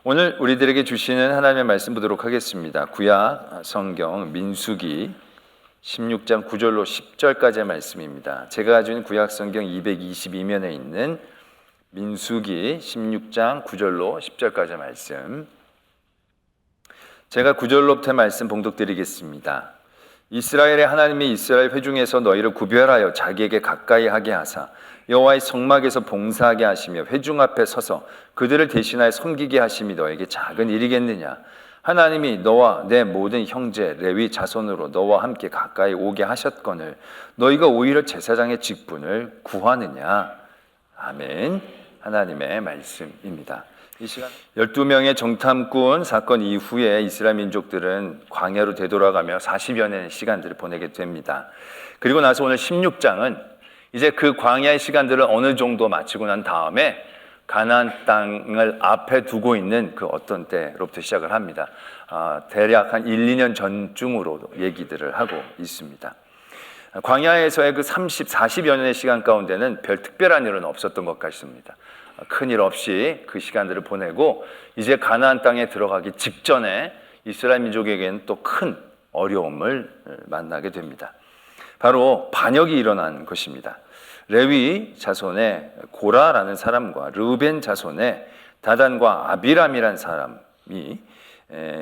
오늘 우리들에게 주시는 하나님의 말씀 보도록 하겠습니다. 구약 성경 민수기 16장 9절로 10절까지의 말씀입니다. 제가 가지고 있는 구약 성경 222면에 있는 민수기 16장 9절로 10절까지의 말씀, 제가 9절로부터 말씀 봉독드리겠습니다. 이스라엘의 하나님이 이스라엘 회중에서 너희를 구별하여 자기에게 가까이 하게 하사 여호와의 성막에서 봉사하게 하시며 회중 앞에 서서 그들을 대신하여 섬기게 하심이 너에게 작은 일이겠느냐? 하나님이 너와 내 모든 형제 레위 자손으로 너와 함께 가까이 오게 하셨거늘 너희가 오히려 제사장의 직분을 구하느냐? 아멘. 하나님의 말씀입니다. 이 시간 12명의 정탐꾼 사건 이후에 이스라엘 민족들은 광야로 되돌아가며 40여 년의 시간들을 보내게 됩니다. 그리고 나서 오늘 16장은 이제 그 광야의 시간들을 어느 정도 마치고 난 다음에 가나안 땅을 앞에 두고 있는 그 어떤 때로부터 시작을 합니다. 대략 한 1, 2년 전쯤으로 얘기들을 하고 있습니다. 광야에서의 그 40여 년의 시간 가운데는 별 특별한 일은 없었던 것 같습니다. 큰일 없이 그 시간들을 보내고 이제 가나안 땅에 들어가기 직전에 이스라엘 민족에게는 또 큰 어려움을 만나게 됩니다. 바로 반역이 일어난 것입니다. 레위 자손의 고라라는 사람과 르우벤 자손의 다단과 아비람이라는 사람이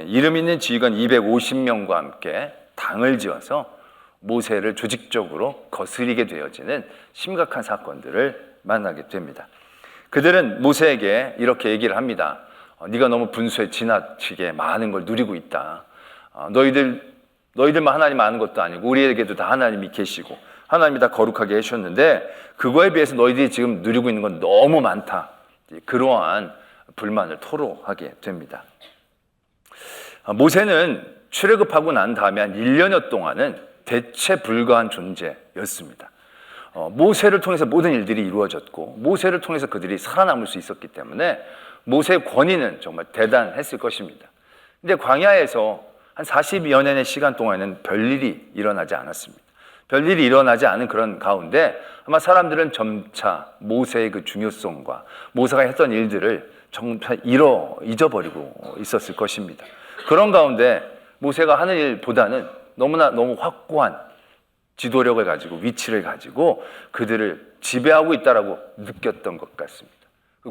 이름 있는 지휘관 250명과 함께 당을 지어서 모세를 조직적으로 거스리게 되어지는 심각한 사건들을 만나게 됩니다. 그들은 모세에게 이렇게 얘기를 합니다. 네가 너무 분수에 지나치게 많은 걸 누리고 있다. 너희들만 하나님 아는 것도 아니고 우리에게도 다 하나님이 계시고 하나님이 다 거룩하게 해주셨는데 그거에 비해서 너희들이 지금 누리고 있는 건 너무 많다. 그러한 불만을 토로하게 됩니다. 모세는 출애굽하고 난 다음에 한 1년여 동안은 대체 불가한 존재였습니다. 모세를 통해서 모든 일들이 이루어졌고 모세를 통해서 그들이 살아남을 수 있었기 때문에 모세의 권위는 정말 대단했을 것입니다. 근데 광야에서 한 40여 년의 시간 동안에는 별일이 일어나지 않았습니다. 별일이 일어나지 않은 그런 가운데 아마 사람들은 점차 모세의 그 중요성과 모세가 했던 일들을 정말 잊어버리고 있었을 것입니다. 그런 가운데 모세가 하는 일보다는 너무 확고한 지도력을 가지고 위치를 가지고 그들을 지배하고 있다라고 느꼈던 것 같습니다.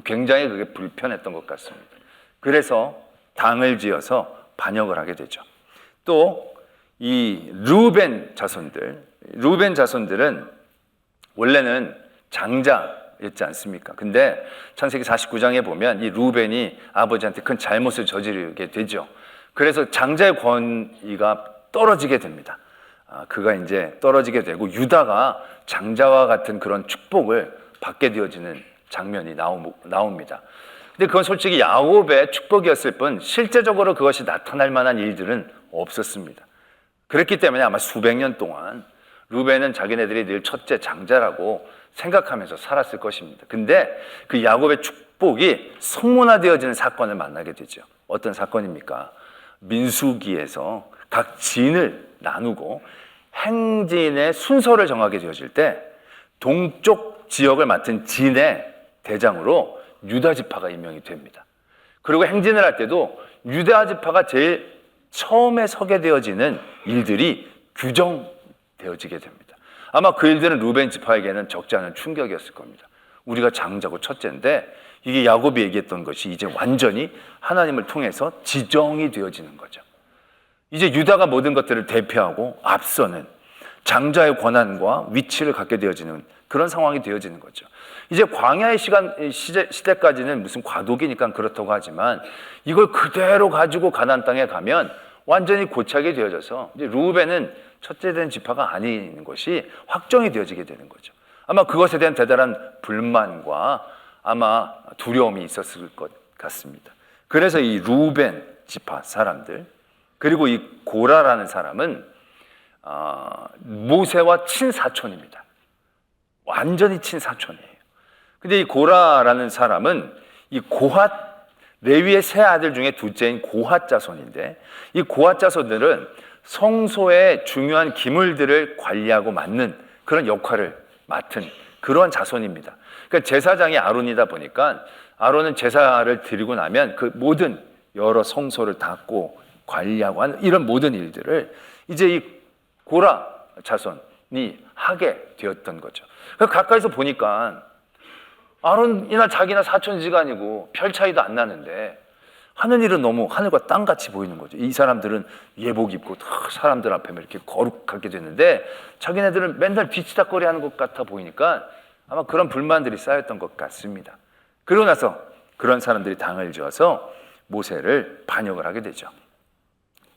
굉장히 그게 불편했던 것 같습니다. 그래서 당을 지어서 반역을 하게 되죠. 또 이 르우벤 자손들은 원래는 장자였지 않습니까? 근데 창세기 49장에 보면 이 르우벤이 아버지한테 큰 잘못을 저지르게 되죠. 그래서 장자의 권위가 떨어지게 됩니다. 그가 이제 떨어지게 되고 유다가 장자와 같은 그런 축복을 받게 되어지는 장면이 나옵니다. 근데 그건 솔직히 야곱의 축복이었을 뿐 실제적으로 그것이 나타날 만한 일들은 없었습니다. 그랬기 때문에 아마 수백 년 동안 르우벤은 자기네들이 늘 첫째 장자라고 생각하면서 살았을 것입니다. 근데 그 야곱의 축복이 성문화되어지는 사건을 만나게 되죠. 어떤 사건입니까? 민수기에서 각 진을 나누고 행진의 순서를 정하게 되어질 때 동쪽 지역을 맡은 진의 대장으로 유다 지파가 임명이 됩니다. 그리고 행진을 할 때도 유다 지파가 제일 처음에 서게 되어지는 일들이 규정되어지게 됩니다. 아마 그 일들은 르우벤 지파에게는 적지 않은 충격이었을 겁니다. 우리가 장자고 첫째인데 이게 야곱이 얘기했던 것이 이제 완전히 하나님을 통해서 지정이 되어지는 거죠. 이제 유다가 모든 것들을 대표하고 앞서는 장자의 권한과 위치를 갖게 되어지는 그런 상황이 되어지는 거죠. 이제 광야의 시대까지는 무슨 과도기니까 그렇다고 하지만 이걸 그대로 가지고 가나안 땅에 가면 완전히 고착이 되어져서 이제 르우벤은 첫째 된 지파가 아닌 것이 확정이 되어지게 되는 거죠. 아마 그것에 대한 대단한 불만과 아마 두려움이 있었을 것 같습니다. 그래서 이 르우벤 지파 사람들 그리고 이 고라라는 사람은 모세와 친사촌입니다. 완전히 친사촌이에요. 근데 이 고라라는 사람은 이 고핫 레위의 세 아들 중에 둘째인 고핫 자손인데 이 고핫 자손들은 성소의 중요한 기물들을 관리하고 맡는 그런 역할을 맡은 그러한 자손입니다. 그러니까 제사장이 아론이다 보니까 아론은 제사를 드리고 나면 그 모든 여러 성소를 닦고 관리하고 하는 이런 모든 일들을 이제 이 고라 자손이 하게 되었던 거죠. 가까이서 보니까 아론이나 자기나 사촌지간이고 별 차이도 안 나는데 하는 일은 너무 하늘과 땅같이 보이는 거죠. 이 사람들은 예복 입고 사람들 앞에 이렇게 거룩하게 됐는데 자기네들은 맨날 뒤치다거리 하는 것 같아 보이니까 아마 그런 불만들이 쌓였던 것 같습니다. 그러고 나서 그런 사람들이 당을 지어서 모세를 반역을 하게 되죠.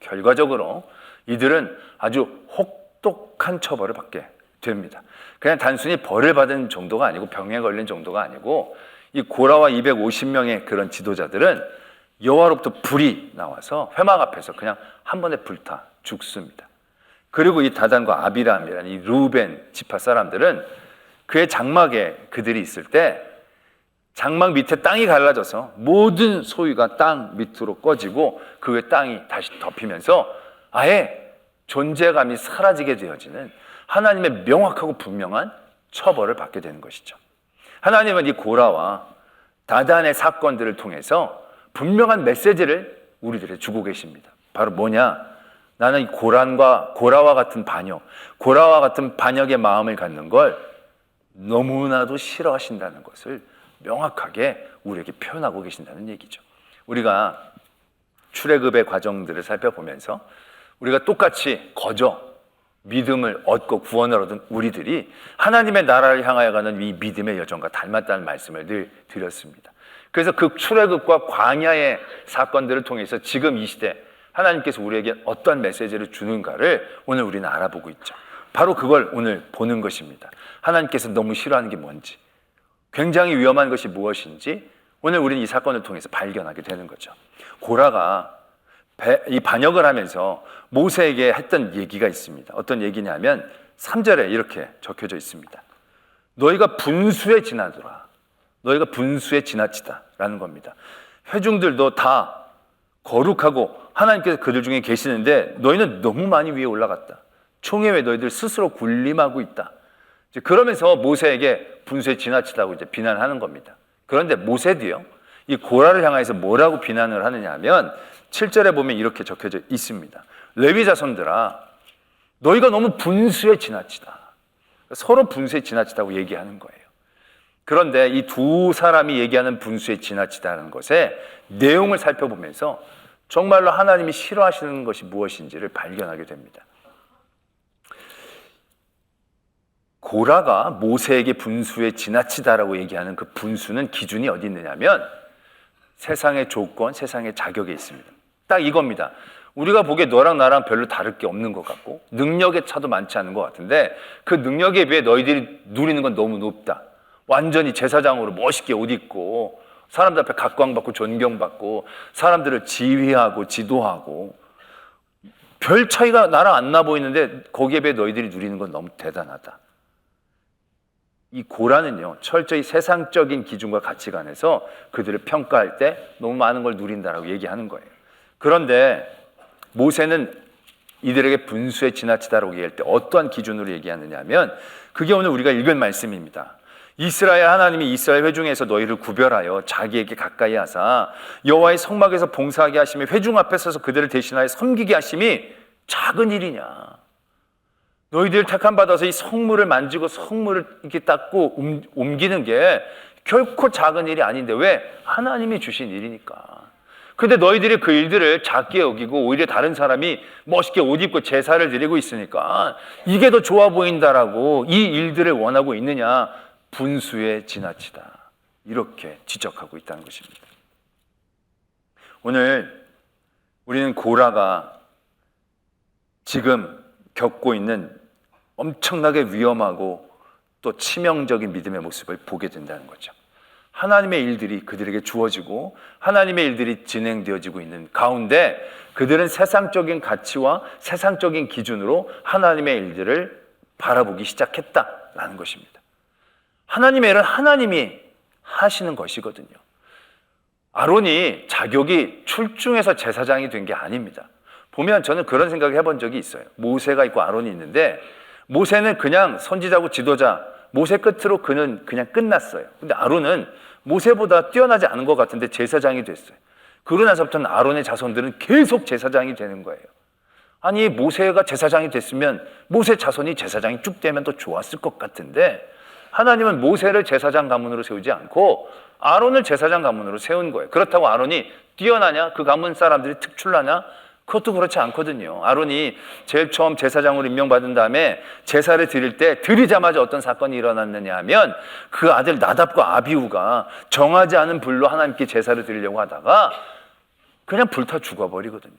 결과적으로 이들은 아주 혹독한 처벌을 받게 됩니다. 그냥 단순히 벌을 받은 정도가 아니고 병에 걸린 정도가 아니고 이 고라와 250명의 그런 지도자들은 여호와로부터 불이 나와서 회막 앞에서 그냥 한 번에 불타 죽습니다. 그리고 이 다단과 아비람이라는 이 루벤 지파 사람들은 그의 장막에 그들이 있을 때 장막 밑에 땅이 갈라져서 모든 소유가 땅 밑으로 꺼지고 그 위에 땅이 다시 덮이면서 아예 존재감이 사라지게 되어지는 하나님의 명확하고 분명한 처벌을 받게 되는 것이죠. 하나님은 이 고라와 다단의 사건들을 통해서 분명한 메시지를 우리들에게 주고 계십니다. 바로 뭐냐? 나는 이 고라와 같은 반역, 고라와 같은 반역의 마음을 갖는 걸 너무나도 싫어하신다는 것을 명확하게 우리에게 표현하고 계신다는 얘기죠. 우리가 출애굽의 과정들을 살펴보면서 우리가 똑같이 거저 믿음을 얻고 구원을 얻은 우리들이 하나님의 나라를 향하여 가는 이 믿음의 여정과 닮았다는 말씀을 늘 드렸습니다. 그래서 그 출애굽과 광야의 사건들을 통해서 지금 이 시대 하나님께서 우리에게 어떤 메시지를 주는가를 오늘 우리는 알아보고 있죠. 바로 그걸 오늘 보는 것입니다. 하나님께서 너무 싫어하는 게 뭔지, 굉장히 위험한 것이 무엇인지 오늘 우리는 이 사건을 통해서 발견하게 되는 거죠. 고라가 이 반역을 하면서 모세에게 했던 얘기가 있습니다. 어떤 얘기냐면 3절에 이렇게 적혀져 있습니다. 너희가 분수에 지나더라. 너희가 분수에 지나치다라는 겁니다. 회중들도 다 거룩하고 하나님께서 그들 중에 계시는데 너희는 너무 많이 위에 올라갔다. 총회에 너희들 스스로 군림하고 있다. 그러면서 모세에게 분수에 지나치다고 이제 비난하는 겁니다. 그런데 모세도요, 이 고라를 향해서 뭐라고 비난을 하느냐 하면 7절에 보면 이렇게 적혀져 있습니다. 레위 자손들아, 너희가 너무 분수에 지나치다. 서로 분수에 지나치다고 얘기하는 거예요. 그런데 이 두 사람이 얘기하는 분수에 지나치다는 것의 내용을 살펴보면서 정말로 하나님이 싫어하시는 것이 무엇인지를 발견하게 됩니다. 고라가 모세에게 분수에 지나치다라고 얘기하는 그 분수는 기준이 어디 있느냐면 세상의 조건, 세상의 자격에 있습니다. 딱 이겁니다. 우리가 보기에 너랑 나랑 별로 다를 게 없는 것 같고 능력의 차도 많지 않은 것 같은데 그 능력에 비해 너희들이 누리는 건 너무 높다. 완전히 제사장으로 멋있게 옷 입고 사람들 앞에 각광받고 존경받고 사람들을 지휘하고 지도하고 별 차이가 나랑 안 나 보이는데 거기에 비해 너희들이 누리는 건 너무 대단하다. 이 고라는요, 철저히 세상적인 기준과 가치관에서 그들을 평가할 때 너무 많은 걸 누린다라고 얘기하는 거예요. 그런데 모세는 이들에게 분수에 지나치다라고 얘기할 때 어떠한 기준으로 얘기하느냐 하면 그게 오늘 우리가 읽은 말씀입니다. 이스라엘 하나님이 이스라엘 회중에서 너희를 구별하여 자기에게 가까이 하사 여호와의 성막에서 봉사하게 하심이 회중 앞에 서서 그들을 대신하여 섬기게 하심이 작은 일이냐. 너희들 택함 받아서 이 성물을 만지고 성물을 이렇게 닦고 옮기는 게 결코 작은 일이 아닌데 왜? 하나님이 주신 일이니까. 근데 너희들이 그 일들을 작게 여기고 오히려 다른 사람이 멋있게 옷 입고 제사를 드리고 있으니까 이게 더 좋아 보인다라고 이 일들을 원하고 있느냐? 분수에 지나치다. 이렇게 지적하고 있다는 것입니다. 오늘 우리는 고라가 지금 겪고 있는 엄청나게 위험하고 또 치명적인 믿음의 모습을 보게 된다는 거죠. 하나님의 일들이 그들에게 주어지고 하나님의 일들이 진행되어지고 있는 가운데 그들은 세상적인 가치와 세상적인 기준으로 하나님의 일들을 바라보기 시작했다라는 것입니다. 하나님의 일은 하나님이 하시는 것이거든요. 아론이 자격이 출중해서 제사장이 된 게 아닙니다. 보면 저는 그런 생각을 해본 적이 있어요. 모세가 있고 아론이 있는데 모세는 그냥 선지자고 지도자, 모세 끝으로 그는 그냥 끝났어요. 근데 아론은 모세보다 뛰어나지 않은 것 같은데 제사장이 됐어요. 그러고 나서부터는 아론의 자손들은 계속 제사장이 되는 거예요. 아니, 모세가 제사장이 됐으면 모세 자손이 제사장이 쭉 되면 더 좋았을 것 같은데 하나님은 모세를 제사장 가문으로 세우지 않고 아론을 제사장 가문으로 세운 거예요. 그렇다고 아론이 뛰어나냐? 그 가문 사람들이 특출나냐? 그것도 그렇지 않거든요. 아론이 제일 처음 제사장으로 임명받은 다음에 제사를 드릴 때 드리자마자 어떤 사건이 일어났느냐 하면 그 아들 나답과 아비후가 정하지 않은 불로 하나님께 제사를 드리려고 하다가 그냥 불타 죽어버리거든요.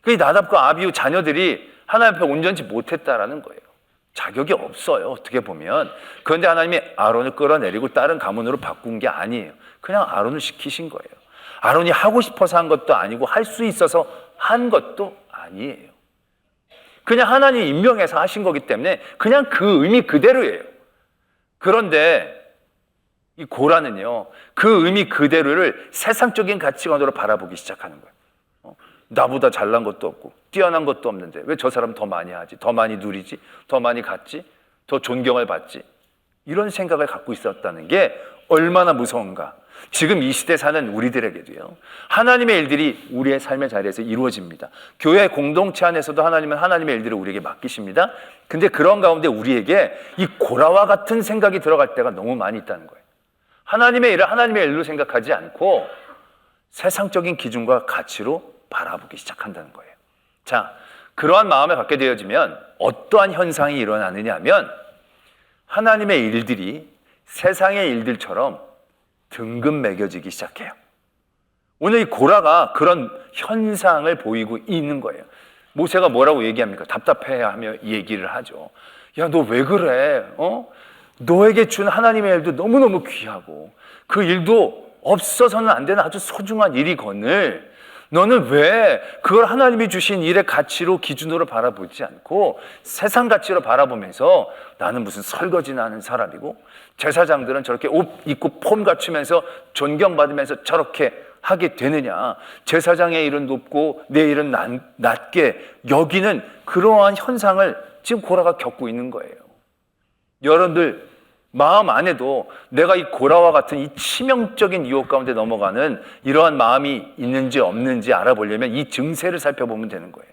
그 나답과 아비후 자녀들이 하나님 앞에 온전치 못했다라는 거예요. 자격이 없어요, 어떻게 보면. 그런데 하나님이 아론을 끌어내리고 다른 가문으로 바꾼 게 아니에요. 그냥 아론을 시키신 거예요. 아론이 하고 싶어서 한 것도 아니고 할 수 있어서 한 것도 아니에요. 그냥 하나님 임명해서 하신 거기 때문에 그냥 그 의미 그대로예요. 그런데 이 고라는요, 그 의미 그대로를 세상적인 가치관으로 바라보기 시작하는 거예요. 나보다 잘난 것도 없고 뛰어난 것도 없는데 왜 저 사람 더 많이 하지? 더 많이 누리지? 더 많이 갖지? 더 존경을 받지? 이런 생각을 갖고 있었다는 게 얼마나 무서운가. 지금 이 시대 사는 우리들에게도요, 하나님의 일들이 우리의 삶의 자리에서 이루어집니다. 교회 공동체 안에서도 하나님은 하나님의 일들을 우리에게 맡기십니다. 근데 그런 가운데 우리에게 이 고라와 같은 생각이 들어갈 때가 너무 많이 있다는 거예요. 하나님의 일을 하나님의 일로 생각하지 않고 세상적인 기준과 가치로 바라보기 시작한다는 거예요. 자, 그러한 마음을 갖게 되어지면 어떠한 현상이 일어나느냐 하면 하나님의 일들이 세상의 일들처럼 등급 매겨지기 시작해요. 오늘 이 고라가 그런 현상을 보이고 있는 거예요. 모세가 뭐라고 얘기합니까? 답답해하며 얘기를 하죠. 야, 너 왜 그래? 너에게 준 하나님의 일도 너무너무 귀하고 그 일도 없어서는 안 되는 아주 소중한 일이거늘 너는 왜 그걸 하나님이 주신 일의 가치로 기준으로 바라보지 않고 세상 가치로 바라보면서 나는 무슨 설거지나 하는 사람이고 제사장들은 저렇게 옷 입고 폼 갖추면서 존경받으면서 저렇게 하게 되느냐, 제사장의 일은 높고 내 일은 낮게 여기는 그러한 현상을 지금 고라가 겪고 있는 거예요. 여러분들 마음 안에도 내가 이 고라와 같은 이 치명적인 유혹 가운데 넘어가는 이러한 마음이 있는지 없는지 알아보려면 이 증세를 살펴보면 되는 거예요.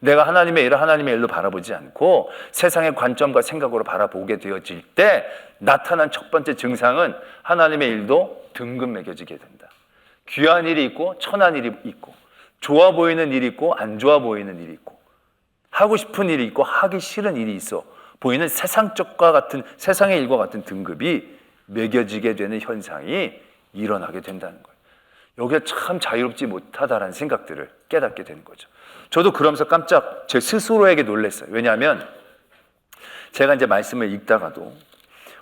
내가 하나님의 일을 하나님의 일로 바라보지 않고 세상의 관점과 생각으로 바라보게 되어질 때 나타난 첫 번째 증상은 하나님의 일도 등급 매겨지게 된다. 귀한 일이 있고 천한 일이 있고 좋아 보이는 일이 있고 안 좋아 보이는 일이 있고 하고 싶은 일이 있고 하기 싫은 일이 있어 보이는 세상적과 같은 세상의 일과 같은 등급이 매겨지게 되는 현상이 일어나게 된다는 거예요. 여기에 참 자유롭지 못하다라는 생각들을 깨닫게 되는 거죠. 저도 그러면서 깜짝 제 스스로에게 놀랐어요. 왜냐하면 제가 이제 말씀을 읽다가도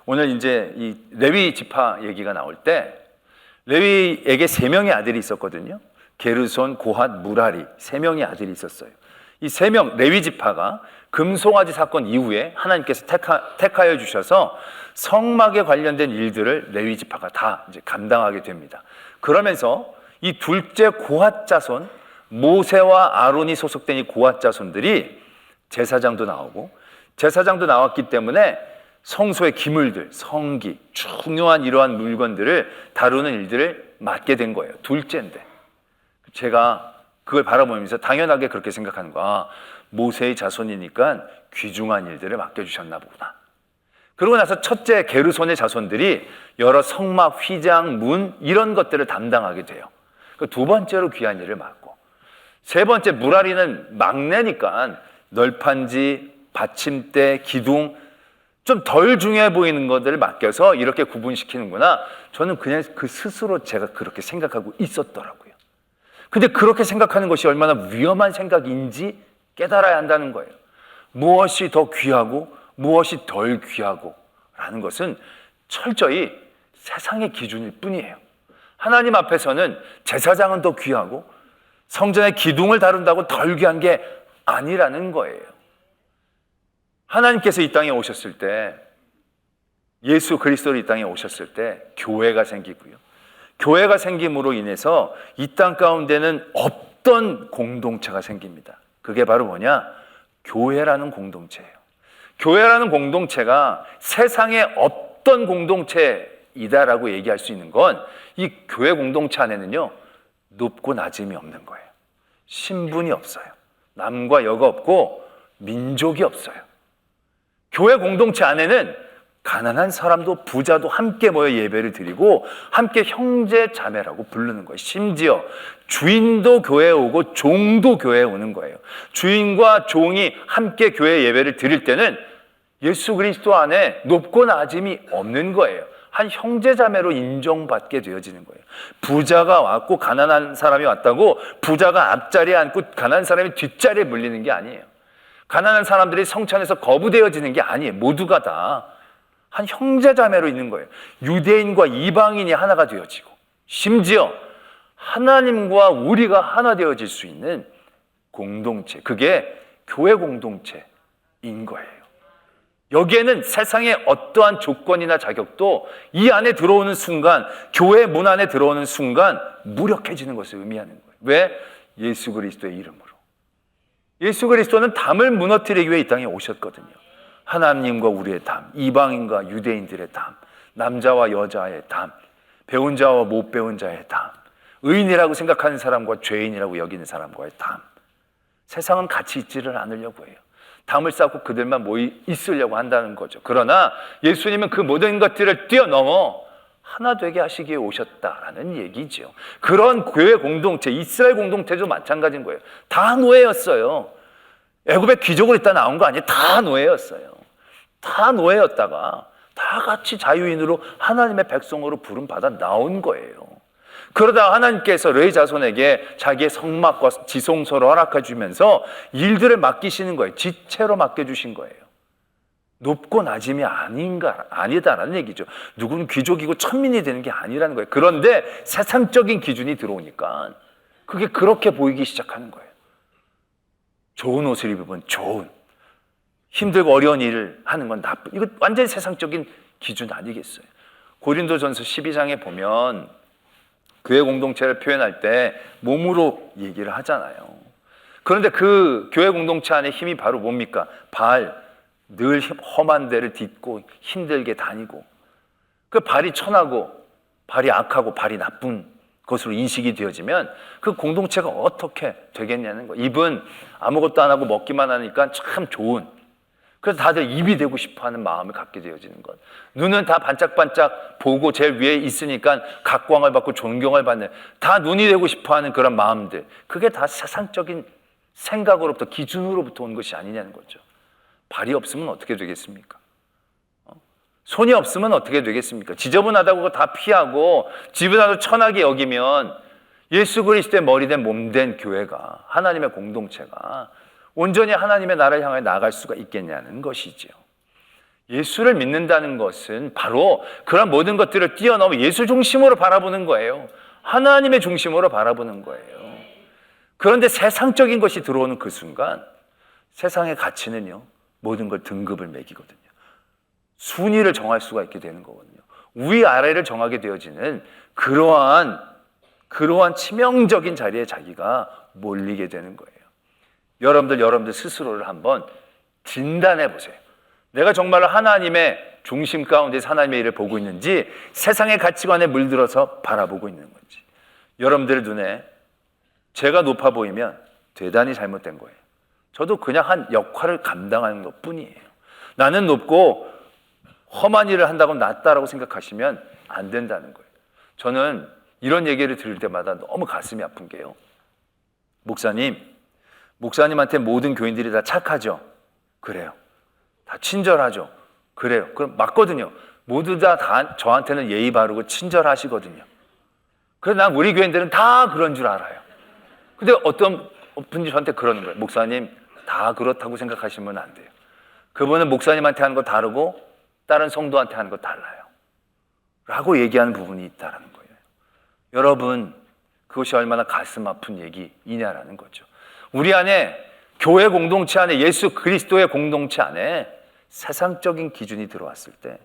오늘 이제 이 레위 지파 얘기가 나올 때 레위에게 3명의 아들이 있었거든요. 게르손, 고핫, 무라리 3명의 아들이 있었어요. 이 3명 레위 지파가 금송아지 사건 이후에 하나님께서 택하여 주셔서 성막에 관련된 일들을 레위 지파가 다 이제 감당하게 됩니다. 그러면서 이 둘째 고핫 자손 모세와 아론이 소속된 이 고핫 자손들이 제사장도 나오고 제사장도 나왔기 때문에 성소의 기물들, 성기, 중요한 이러한 물건들을 다루는 일들을 맡게 된 거예요. 둘째인데 제가 그걸 바라보면서 당연하게 그렇게 생각하는 거야. 모세의 자손이니까 귀중한 일들을 맡겨주셨나 보구나. 그러고 나서 첫째 게르손의 자손들이 여러 성막, 휘장, 문 이런 것들을 담당하게 돼요. 두 번째로 귀한 일을 맡고 세 번째 무라리는 막내니까 널판지, 받침대, 기둥 좀 덜 중요해 보이는 것들을 맡겨서 이렇게 구분시키는구나. 저는 그냥 그 스스로 제가 그렇게 생각하고 있었더라고요. 근데 그렇게 생각하는 것이 얼마나 위험한 생각인지 깨달아야 한다는 거예요. 무엇이 더 귀하고 무엇이 덜 귀하고 라는 것은 철저히 세상의 기준일 뿐이에요. 하나님 앞에서는 제사장은 더 귀하고 성전의 기둥을 다룬다고 덜 귀한 게 아니라는 거예요. 하나님께서 이 땅에 오셨을 때 예수 그리스도로 이 땅에 오셨을 때 교회가 생기고요. 교회가 생김으로 인해서 이 땅 가운데는 없던 공동체가 생깁니다. 그게 바로 뭐냐? 교회라는 공동체예요. 교회라는 공동체가 세상에 없던 공동체 공동체이다라고 얘기할 수 있는 건 이 교회 공동체 안에는요, 높고 낮음이 없는 거예요. 신분이 없어요. 남과 여가 없고 민족이 없어요. 교회 공동체 안에는 가난한 사람도 부자도 함께 모여 예배를 드리고 함께 형제 자매라고 부르는 거예요. 심지어 주인도 교회에 오고 종도 교회에 오는 거예요. 주인과 종이 함께 교회 예배를 드릴 때는 예수 그리스도 안에 높고 낮음이 없는 거예요. 한 형제 자매로 인정받게 되어지는 거예요. 부자가 왔고 가난한 사람이 왔다고 부자가 앞자리에 앉고 가난한 사람이 뒷자리에 물리는 게 아니에요. 가난한 사람들이 성찬에서 거부되어지는 게 아니에요. 모두가 다 한 형제 자매로 있는 거예요. 유대인과 이방인이 하나가 되어지고 심지어 하나님과 우리가 하나 되어질 수 있는 공동체, 그게 교회 공동체인 거예요. 여기에는 세상의 어떠한 조건이나 자격도 이 안에 들어오는 순간, 교회 문 안에 들어오는 순간 무력해지는 것을 의미하는 거예요. 왜? 예수 그리스도의 이름으로. 예수 그리스도는 담을 무너뜨리기 위해 이 땅에 오셨거든요. 하나님과 우리의 담, 이방인과 유대인들의 담, 남자와 여자의 담, 배운 자와 못 배운 자의 담, 의인이라고 생각하는 사람과 죄인이라고 여기는 사람과의 담. 세상은 같이 있지를 않으려고 해요. 담을 쌓고 그들만 모이 있으려고 한다는 거죠. 그러나 예수님은 그 모든 것들을 뛰어넘어 하나 되게 하시기에 오셨다라는 얘기죠. 그런 교회 공동체, 이스라엘 공동체도 마찬가지인 거예요. 다 노예였어요. 애굽에 귀족으로 있다 나온 거 아니에요. 다 노예였어요. 다 노예였다가 다 같이 자유인으로 하나님의 백성으로 부름받아 나온 거예요. 그러다 하나님께서 레위 자손에게 자기의 성막과 지성소를 허락해 주면서 일들을 맡기시는 거예요. 지체로 맡겨주신 거예요. 높고 낮음이 아니다라는 얘기죠. 누구는 귀족이고 천민이 되는 게 아니라는 거예요. 그런데 세상적인 기준이 들어오니까 그게 그렇게 보이기 시작하는 거예요. 좋은 옷을 입으면 좋은, 힘들고 어려운 일을 하는 건 나쁜, 이거 완전히 세상적인 기준 아니겠어요? 고린도전서 12장에 보면 교회 공동체를 표현할 때 몸으로 얘기를 하잖아요. 그런데 그 교회 공동체 안에 힘이 바로 뭡니까? 늘 험한 데를 딛고 힘들게 다니고, 그 발이 천하고 발이 악하고 발이 나쁜 것으로 인식이 되어지면 그 공동체가 어떻게 되겠냐는 거예요. 입은 아무것도 안 하고 먹기만 하니까 참 좋은, 그래서 다들 입이 되고 싶어하는 마음을 갖게 되어지는 것. 눈은 다 반짝반짝 보고 제일 위에 있으니까 각광을 받고 존경을 받는, 다 눈이 되고 싶어하는 그런 마음들, 그게 다 세상적인 생각으로부터, 기준으로부터 온 것이 아니냐는 거죠. 발이 없으면 어떻게 되겠습니까? 손이 없으면 어떻게 되겠습니까? 지저분하다고 다 피하고 지분하고 천하게 여기면 예수 그리스도의 머리된 몸된 교회가, 하나님의 공동체가 온전히 하나님의 나라를 향해 나아갈 수가 있겠냐는 것이죠. 예수를 믿는다는 것은 바로 그런 모든 것들을 뛰어넘어 예수 중심으로 바라보는 거예요. 하나님의 중심으로 바라보는 거예요. 그런데 세상적인 것이 들어오는 그 순간 세상의 가치는요, 모든 걸 등급을 매기거든요. 순위를 정할 수가 있게 되는 거거든요. 위아래를 정하게 되어지는 그러한 치명적인 자리에 자기가 몰리게 되는 거예요. 여러분들 스스로를 한번 진단해 보세요. 내가 정말 하나님의 중심 가운데서 하나님의 일을 보고 있는지, 세상의 가치관에 물들어서 바라보고 있는 건지. 여러분들 눈에 제가 높아 보이면 대단히 잘못된 거예요. 저도 그냥 한 역할을 감당하는 것 뿐이에요. 나는 높고 험한 일을 한다고 낮다라고 생각하시면 안 된다는 거예요. 저는 이런 얘기를 들을 때마다 너무 가슴이 아픈 게요, 목사님한테 모든 교인들이 다 착하죠? 그래요. 다 친절하죠? 그래요. 그럼 맞거든요. 모두 다 저한테는 예의 바르고 친절하시거든요. 그래서 난 우리 교인들은 다 그런 줄 알아요. 근데 어떤 분이 저한테 그러는 거예요. 목사님, 다 그렇다고 생각하시면 안 돼요. 그분은 목사님한테 하는 거 다르고 다른 성도한테 하는 거 달라요. 라고 얘기하는 부분이 있다는 거예요. 여러분, 그것이 얼마나 가슴 아픈 얘기이냐라는 거죠. 우리 안에, 교회 공동체 안에, 예수 그리스도의 공동체 안에 세상적인 기준이 들어왔을 때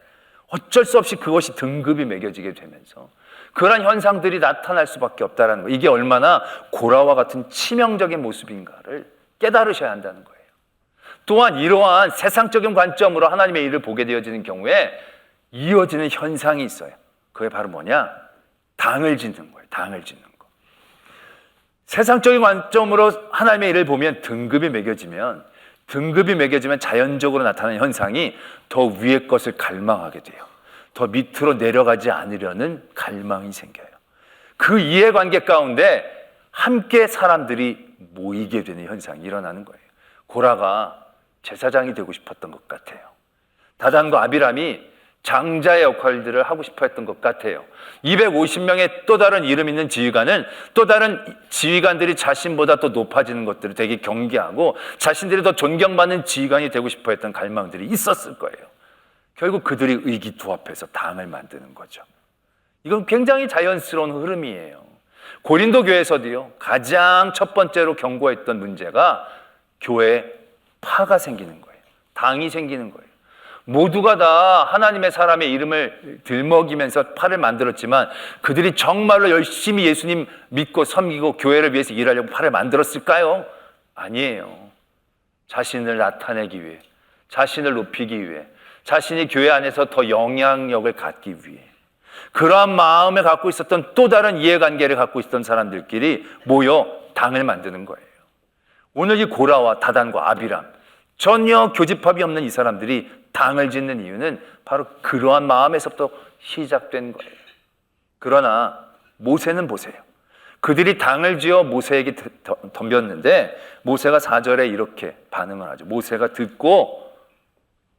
어쩔 수 없이 그것이 등급이 매겨지게 되면서 그러한 현상들이 나타날 수밖에 없다는 거예요. 이게 얼마나 고라와 같은 치명적인 모습인가를 깨달으셔야 한다는 거예요. 또한 이러한 세상적인 관점으로 하나님의 일을 보게 되어지는 경우에 이어지는 현상이 있어요. 그게 바로 뭐냐? 당을 짓는 거예요. 당을 짓는 거. 세상적인 관점으로 하나님의 일을 보면 등급이 매겨지면 자연적으로 나타나는 현상이 더 위의 것을 갈망하게 돼요. 더 밑으로 내려가지 않으려는 갈망이 생겨요. 그 이해관계 가운데 함께 사람들이 모이게 되는 현상이 일어나는 거예요. 고라가 제사장이 되고 싶었던 것 같아요. 다단과 아비람이 장자의 역할들을 하고 싶어 했던 것 같아요. 250명의 또 다른 이름 있는 지휘관은 또 다른 지휘관들이 자신보다 더 높아지는 것들을 되게 경계하고 자신들이 더 존경받는 지휘관이 되고 싶어 했던 갈망들이 있었을 거예요. 결국 그들이 의기투합해서 당을 만드는 거죠. 이건 굉장히 자연스러운 흐름이에요. 고린도 교회에서도요, 가장 첫 번째로 경고했던 문제가 교회에 파가 생기는 거예요. 당이 생기는 거예요. 모두가 다 하나님의 사람의 이름을 들먹이면서 파를 만들었지만 그들이 정말로 열심히 예수님 믿고 섬기고 교회를 위해서 일하려고 파를 만들었을까요? 아니에요. 자신을 나타내기 위해, 자신을 높이기 위해, 자신이 교회 안에서 더 영향력을 갖기 위해, 그러한 마음을 갖고 있었던 또 다른 이해관계를 갖고 있었던 사람들끼리 모여 당을 만드는 거예요. 오늘 이 고라와 다단과 아비람, 전혀 교집합이 없는 이 사람들이 당을 짓는 이유는 바로 그러한 마음에서부터 시작된 거예요. 그러나 모세는 보세요. 그들이 당을 지어 모세에게 덤볐는데 모세가 4절에 이렇게 반응을 하죠. 모세가 듣고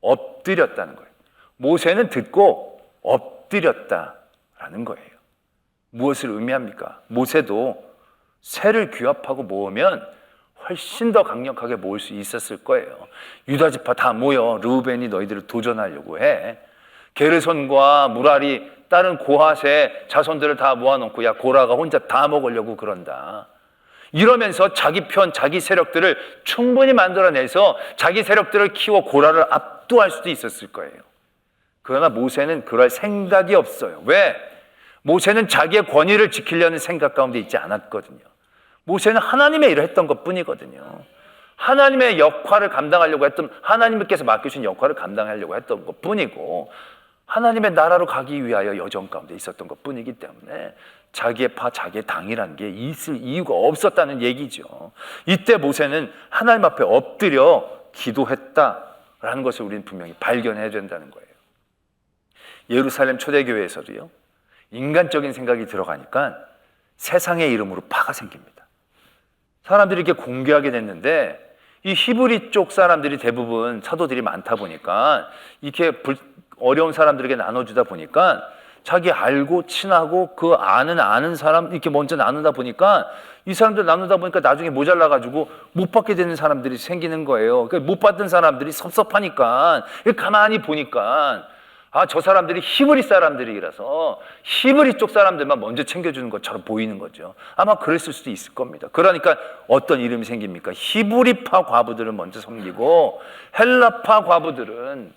엎드렸다는 거예요. 모세는 듣고 엎드렸다라는 거예요. 무엇을 의미합니까? 모세도 새를 규합하고 모으면 훨씬 더 강력하게 모을 수 있었을 거예요. 유다 지파 다 모여 르우벤이 너희들을 도전하려고 해. 게르손과 무라리 다른 고핫의 자손들을 다 모아놓고 야 고라가 혼자 다 먹으려고 그런다. 이러면서 자기 편, 자기 세력들을 충분히 만들어내서 자기 세력들을 키워 고라를 압도할 수도 있었을 거예요. 그러나 모세는 그럴 생각이 없어요. 왜? 모세는 자기의 권위를 지키려는 생각 가운데 있지 않았거든요. 모세는 하나님의 일을 했던 것 뿐이거든요. 하나님의 역할을 감당하려고 했던, 하나님께서 맡겨주신 역할을 감당하려고 했던 것 뿐이고 하나님의 나라로 가기 위하여 여정 가운데 있었던 것 뿐이기 때문에 자기의 파, 자기의 당이라는 게 있을 이유가 없었다는 얘기죠. 이때 모세는 하나님 앞에 엎드려 기도했다라는 것을 우리는 분명히 발견해야 된다는 거예요. 예루살렘 초대교회에서도요, 인간적인 생각이 들어가니까 세상의 이름으로 파가 생깁니다. 사람들이 이렇게 공개하게 됐는데 이 히브리 쪽 사람들이 대부분 사도들이 많다 보니까 이렇게 어려운 사람들에게 나눠주다 보니까 자기 알고 친하고 그 아는 사람 이렇게 먼저 나누다 보니까 이 사람들 나누다 보니까 나중에 모자라가지고 못 받게 되는 사람들이 생기는 거예요. 그러니까 못 받은 사람들이 섭섭하니까 가만히 보니까 아, 저 사람들이 히브리 사람들이라서 히브리 쪽 사람들만 먼저 챙겨주는 것처럼 보이는 거죠. 아마 그랬을 수도 있을 겁니다. 그러니까 어떤 이름이 생깁니까? 히브리파 과부들은 먼저 섬기고 헬라파 과부들은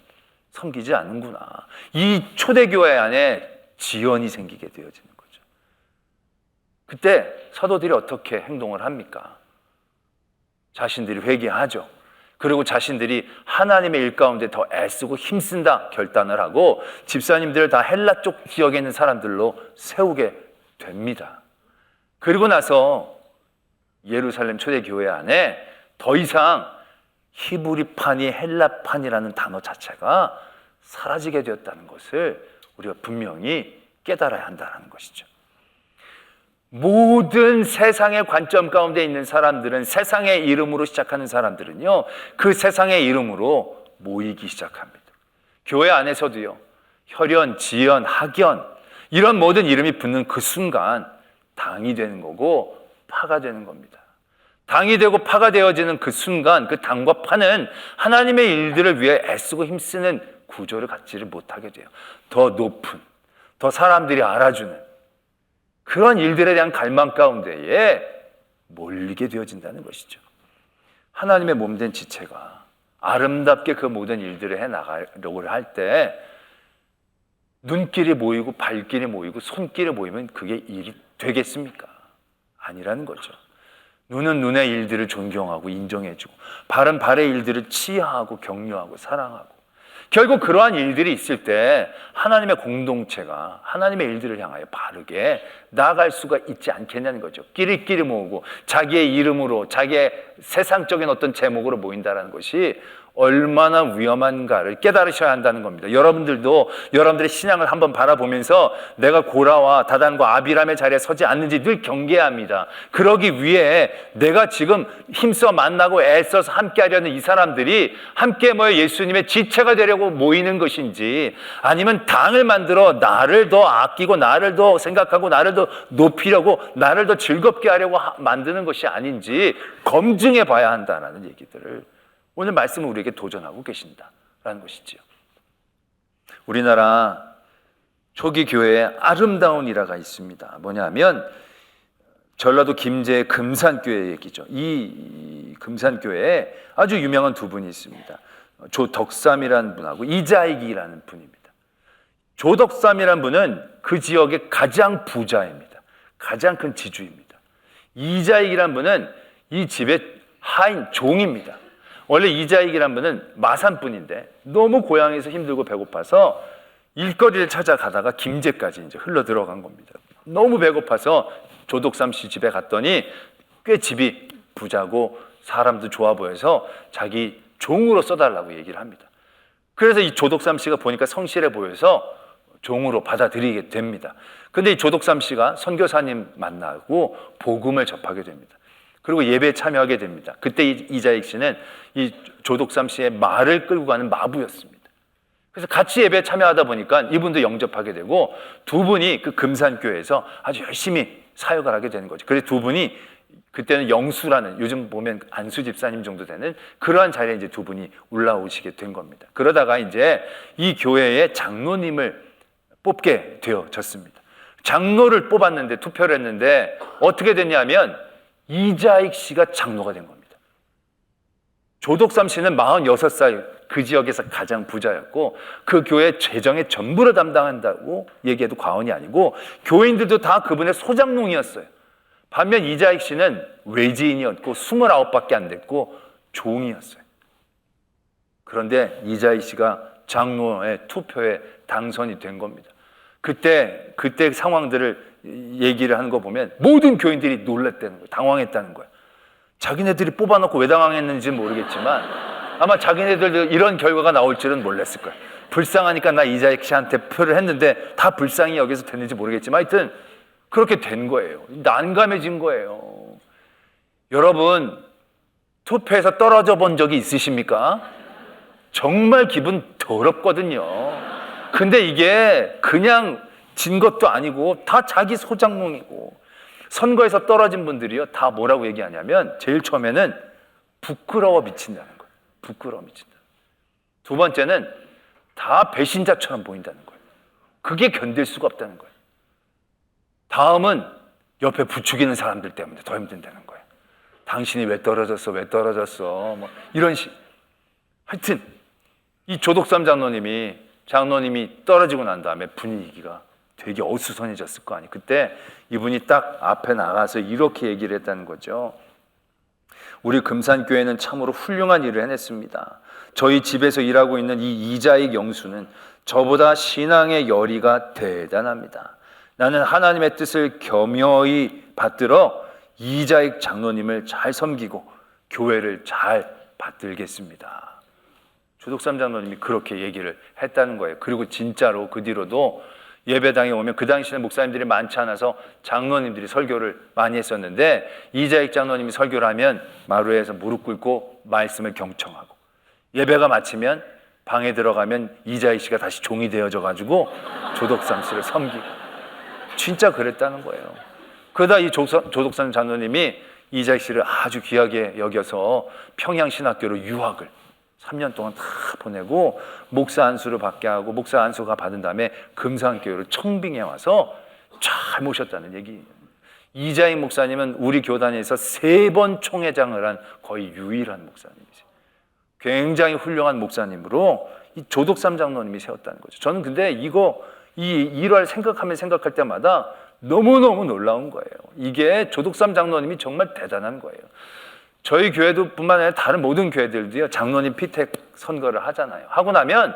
섬기지 않는구나. 이 초대교회 안에 지연이 생기게 되어지는 거죠. 그때 사도들이 어떻게 행동을 합니까? 자신들이 회개하죠. 그리고 자신들이 하나님의 일 가운데 더 애쓰고 힘쓴다 결단을 하고 집사님들을 다 헬라 쪽 지역에 있는 사람들로 세우게 됩니다. 그리고 나서 예루살렘 초대교회 안에 더 이상 히브리판이 헬라판이라는 단어 자체가 사라지게 되었다는 것을 우리가 분명히 깨달아야 한다는 것이죠. 모든 세상의 관점 가운데 있는 사람들은, 세상의 이름으로 시작하는 사람들은요, 그 세상의 이름으로 모이기 시작합니다. 교회 안에서도요, 혈연, 지연, 학연 이런 모든 이름이 붙는 그 순간 당이 되는 거고 파가 되는 겁니다. 당이 되고 파가 되어지는 그 순간 그 당과 파는 하나님의 일들을 위해 애쓰고 힘쓰는 구조를 갖지를 못하게 돼요. 더 높은, 더 사람들이 알아주는 그런 일들에 대한 갈망 가운데에 몰리게 되어진다는 것이죠. 하나님의 몸된 지체가 아름답게 그 모든 일들을 해나가려고 할 때 눈길이 모이고 발길이 모이고 손길이 모이면 그게 일이 되겠습니까? 아니라는 거죠. 눈은 눈의 일들을 존경하고 인정해주고 발은 발의 일들을 치하하고 격려하고 사랑하고 결국 그러한 일들이 있을 때 하나님의 공동체가 하나님의 일들을 향하여 바르게 나아갈 수가 있지 않겠냐는 거죠. 끼리끼리 모으고 자기의 이름으로 자기의 세상적인 어떤 제목으로 모인다는 것이 얼마나 위험한가를 깨달으셔야 한다는 겁니다. 여러분들도 여러분들의 신앙을 한번 바라보면서 내가 고라와 다단과 아비람의 자리에 서지 않는지 늘 경계해야 합니다. 그러기 위해 내가 지금 힘써 만나고 애써서 함께 하려는 이 사람들이 함께 모여 예수님의 지체가 되려고 모이는 것인지, 아니면 당을 만들어 나를 더 아끼고 나를 더 생각하고 나를 더 높이려고 나를 더 즐겁게 하려고 만드는 것이 아닌지 검증해 봐야 한다는 얘기들을 오늘 말씀은 우리에게 도전하고 계신다라는 것이지요. 우리나라 초기 교회에 아름다운 일화가 있습니다. 뭐냐면 전라도 김제의 금산교회 얘기죠. 이 금산교회에 아주 유명한 두 분이 있습니다. 조덕삼이라는 분하고 이자익이라는 분입니다. 조덕삼이라는 분은 그 지역의 가장 부자입니다. 가장 큰 지주입니다. 이자익이라는 분은 이 집의 하인 종입니다. 원래 이자익이란 분은 마산분인데 너무 고향에서 힘들고 배고파서 일거리를 찾아가다가 김제까지 이제 흘러 들어간 겁니다. 너무 배고파서 조덕삼 씨 집에 갔더니 꽤 집이 부자고 사람도 좋아 보여서 자기 종으로 써달라고 얘기를 합니다. 그래서 이 조덕삼 씨가 보니까 성실해 보여서 종으로 받아들이게 됩니다. 근데 이 조덕삼 씨가 선교사님 만나고 복음을 접하게 됩니다. 그리고 예배에 참여하게 됩니다. 그때 이자익 씨는 이 조덕삼 씨의 말을 끌고 가는 마부였습니다. 그래서 같이 예배에 참여하다 보니까 이분도 영접하게 되고 두 분이 그 금산교회에서 아주 열심히 사역을 하게 되는 거죠. 그래서 두 분이 그때는 영수라는, 요즘 보면 안수 집사님 정도 되는 그러한 자리에 이제 두 분이 올라오시게 된 겁니다. 그러다가 이제 이 교회의 장로님을 뽑게 되어졌습니다. 장로를 뽑았는데, 투표를 했는데 어떻게 됐냐면 이자익 씨가 장로가 된 겁니다. 조덕삼 씨는 46살, 그 지역에서 가장 부자였고 그 교회 재정의 전부를 담당한다고 얘기해도 과언이 아니고 교인들도 다 그분의 소장농이었어요. 반면 이자익 씨는 외지인이었고 29밖에 안 됐고 종이었어요. 그런데 이자익 씨가 장로의 투표에 당선이 된 겁니다. 그때 상황들을 얘기를 하는 거 보면 모든 교인들이 놀랐다는 거예요. 당황했다는 거예요. 자기네들이 뽑아놓고 왜 당황했는지는 모르겠지만 아마 자기네들도 이런 결과가 나올 줄은 몰랐을 거예요. 불쌍하니까 나 이자익 씨한테 표를 했는데 다 불쌍히 여기서 됐는지 모르겠지만 하여튼 그렇게 된 거예요. 난감해진 거예요. 여러분, 투표에서 떨어져 본 적이 있으십니까? 정말 기분 더럽거든요. 근데 이게 그냥 진 것도 아니고 다 자기 소장농이고, 선거에서 떨어진 분들이요 다 뭐라고 얘기하냐면 제일 처음에는 부끄러워 미친다는 거예요. 부끄러워 미친다. 두 번째는 다 배신자처럼 보인다는 거예요. 그게 견딜 수가 없다는 거예요. 다음은 옆에 부추기는 사람들 때문에 더 힘든다는 거예요. 당신이 왜 떨어졌어? 뭐 이런 식. 하여튼 이 조덕삼 장로님이 떨어지고 난 다음에 분위기가 되게 어수선해졌을 거 아니에요. 그때 이분이 딱 앞에 나가서 이렇게 얘기를 했다는 거죠. 우리 금산교회는 참으로 훌륭한 일을 해냈습니다. 저희 집에서 일하고 있는 이 이자익 영수는 저보다 신앙의 열의가 대단합니다. 나는 하나님의 뜻을 겸허히 받들어 이자익 장로님을 잘 섬기고 교회를 잘 받들겠습니다. 조덕삼 장로님이 그렇게 얘기를 했다는 거예요. 그리고 진짜로 그 뒤로도 예배당에 오면 그 당시에는 목사님들이 많지 않아서 장로님들이 설교를 많이 했었는데 이자익 장로님이 설교를 하면 마루에서 무릎 꿇고 말씀을 경청하고, 예배가 마치면 방에 들어가면 이자익 씨가 다시 종이 되어져 가지고 조덕삼 씨를 섬기고, 진짜 그랬다는 거예요. 그러다 이 조덕삼 장로님이 이자익 씨를 아주 귀하게 여겨서 평양신학교로 유학을 3년 동안 다 보내고 목사 안수를 받게 하고, 목사 안수가 받은 다음에 금산교회로 청빙해 와서 잘 모셨다는 얘기. 이자익 목사님은 우리 교단에서 3번 총회장을 한 거의 유일한 목사님이세요. 굉장히 훌륭한 목사님으로 이 조덕삼 장로님이 세웠다는 거죠. 저는 근데 이 일화를 생각할 때마다 너무너무 놀라운 거예요. 이게 조덕삼 장로님이 정말 대단한 거예요. 저희 교회도 뿐만 아니라 다른 모든 교회들도요 장로님 피택 선거를 하잖아요. 하고 나면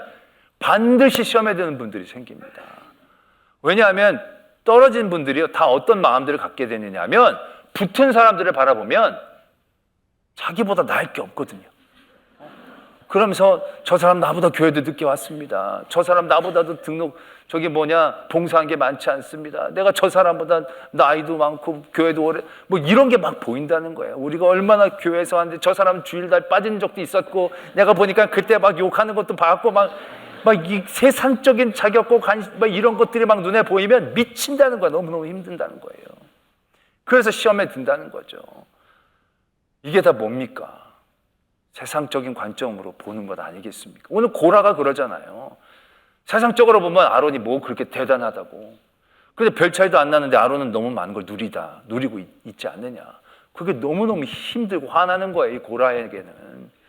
반드시 시험에 드는 분들이 생깁니다. 왜냐하면 떨어진 분들이 다 어떤 마음들을 갖게 되느냐 하면 붙은 사람들을 바라보면 자기보다 나을 게 없거든요. 그러면서 저 사람 나보다 교회도 늦게 왔습니다. 저 사람 나보다도 봉사한 게 많지 않습니다. 내가 저 사람보다 나이도 많고 교회도 오래, 뭐 이런 게 막 보인다는 거예요. 우리가 얼마나 교회에서 하는데 저 사람 주일날 빠진 적도 있었고, 내가 보니까 그때 막 욕하는 것도 봤고, 막 이 세상적인 자격과 관심, 막 이런 것들이 막 눈에 보이면 미친다는 거야. 너무너무 힘든다는 거예요. 그래서 시험에 든다는 거죠. 이게 다 뭡니까? 세상적인 관점으로 보는 것 아니겠습니까? 오늘 고라가 그러잖아요. 세상적으로 보면 아론이 뭐 그렇게 대단하다고. 근데 별 차이도 안 나는데 아론은 너무 많은 걸 누리고 있지 않느냐. 그게 너무너무 힘들고 화나는 거예요, 이 고라에게는.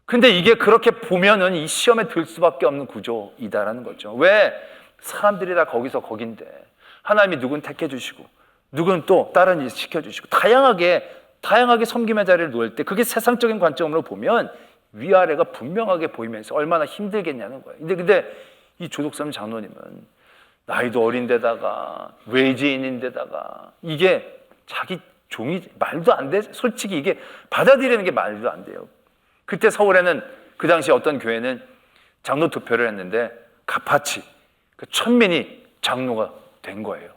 근데 이게 그렇게 보면은 이 시험에 들 수밖에 없는 구조이다라는 거죠. 왜? 사람들이 다 거기서 거긴데 하나님이 누군 택해 주시고 누군 또 다른 일 시켜주시고 다양하게 섬김의 자리를 놓을 때 그게 세상적인 관점으로 보면 위아래가 분명하게 보이면서 얼마나 힘들겠냐는 거예요. 근데 이 조덕삼 장로님은 나이도 어린데다가 외지인인데다가 이게 자기 종이 말도 안 돼. 솔직히 이게 받아들이는 게 말도 안 돼요. 그때 서울에는 그 당시 어떤 교회는 장로 투표를 했는데 갑파치 그 천민이 장로가 된 거예요.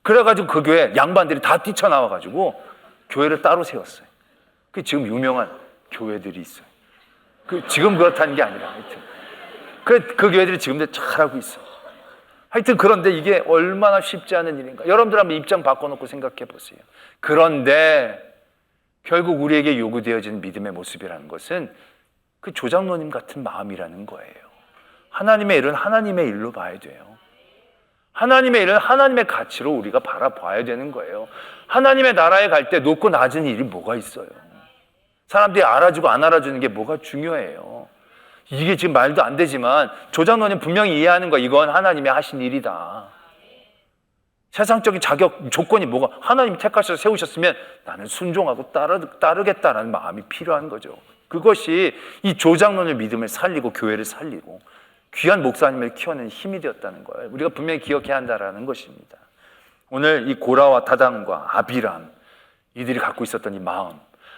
그래가지고 그 교회 양반들이 다 뛰쳐나와가지고 교회를 따로 세웠어요. 그 지금 유명한 교회들이 있어요. 지금 그렇다는 게 아니라 하여튼 그 교회들이 지금도 잘하고 있어요. 하여튼 그런데 이게 얼마나 쉽지 않은 일인가. 여러분들 한번 입장 바꿔놓고 생각해 보세요. 그런데 결국 우리에게 요구되어진 믿음의 모습이라는 것은 그 조장로님 같은 마음이라는 거예요. 하나님의 일은 하나님의 일로 봐야 돼요. 하나님의 일은 하나님의 가치로 우리가 바라봐야 되는 거예요. 하나님의 나라에 갈 때 높고 낮은 일이 뭐가 있어요? 사람들이 알아주고 안 알아주는 게 뭐가 중요해요? 이게 지금 말도 안 되지만 조장로님 분명히 이해하는 거, 이건 하나님이 하신 일이다. 세상적인 자격, 조건이 뭐가, 하나님이 택하셔서 세우셨으면 나는 순종하고 따르겠다라는 마음이 필요한 거죠. 그것이 이 조장로의 믿음을 살리고 교회를 살리고 귀한 목사님을 키워내는 힘이 되었다는 거예요. 우리가 분명히 기억해야 한다는 것입니다. 오늘 이 고라와 다단과 아비람, 이들이 갖고 있었던 이 마음,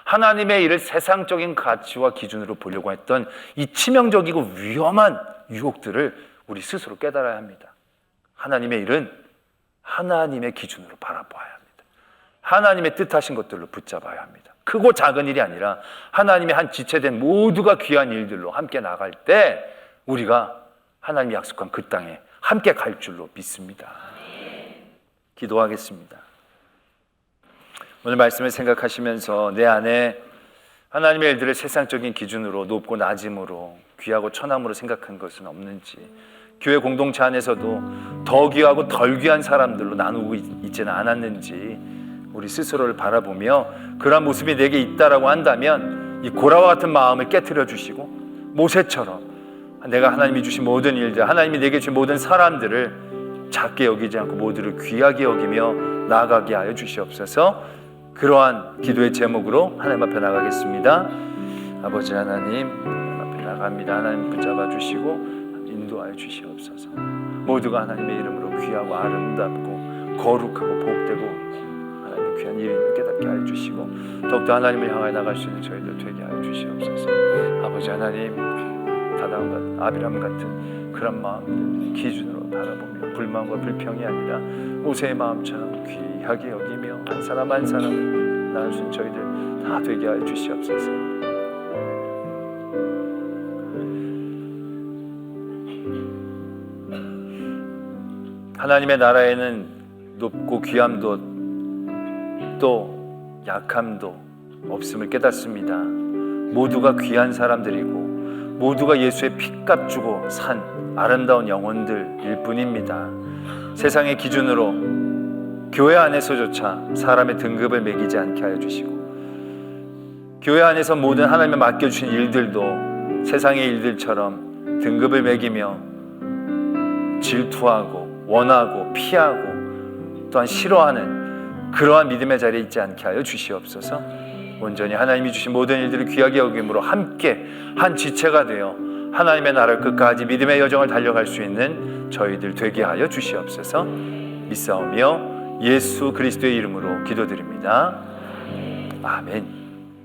하나님의 일을 세상적인 가치와 기준으로 보려고 했던 이 치명적이고 위험한 유혹들을 우리 스스로 깨달아야 합니다. 하나님의 일은 하나님의 기준으로 바라봐야 합니다. 하나님의 뜻하신 것들로 붙잡아야 합니다. 크고 작은 일이 아니라 하나님의 한 지체된 모두가 귀한 일들로 함께 나갈 때 우리가 하나님이 약속한 그 땅에 함께 갈 줄로 믿습니다. 기도하겠습니다. 오늘 말씀을 생각하시면서 내 안에 하나님의 일들을 세상적인 기준으로 높고 낮음으로 귀하고 천함으로 생각한 것은 없는지, 교회 공동체 안에서도 더 귀하고 덜 귀한 사람들로 나누고 있지는 않았는지 우리 스스로를 바라보며 그러한 모습이 내게 있다라고 한다면 이 고라와 같은 마음을 깨트려 주시고 모세처럼 내가 하나님이 주신 모든 일들, 하나님이 내게 주신 모든 사람들을 작게 여기지 않고 모두를 귀하게 여기며 나아가게 하여 주시옵소서. 그러한 기도의 제목으로 하나님 앞에 나가겠습니다. 아버지 하나님 앞에 나갑니다. 하나님 붙잡아 주시고 인도하여 주시옵소서. 모두가 하나님의 이름으로 귀하고 아름답고 거룩하고 복되고 하나님의 귀한 일을 깨닫게 하여 주시고 더욱더 하나님을 향하여 나갈 수 있는 저희들 되게 하여 주시옵소서. 아버지 하나님, 다단과 아비람 같은 그런 마음들 기준으로 바라보며 불만과 불평이 아니라 모세의 마음처럼 귀하게 여기며 한 사람 한 사람 나을 수 있는 저희들 다 되게 하여 주시옵소서. 하나님의 나라에는 높고 귀함도 또 약함도 없음을 깨닫습니다. 모두가 귀한 사람들이고 모두가 예수의 피값 주고 산 아름다운 영혼들일 뿐입니다. 세상의 기준으로 교회 안에서조차 사람의 등급을 매기지 않게 하여 주시고 교회 안에서 모든 하나님의 맡겨주신 일들도 세상의 일들처럼 등급을 매기며 질투하고 원하고 피하고 또한 싫어하는 그러한 믿음의 자리에 있지 않게 하여 주시옵소서. 온전히 하나님이 주신 모든 일들을 귀하게 여김으로 함께 한 지체가 되어 하나님의 나라 끝까지 믿음의 여정을 달려갈 수 있는 저희들 되게 하여 주시옵소서. 믿사오며 예수 그리스도의 이름으로 기도드립니다. 아멘.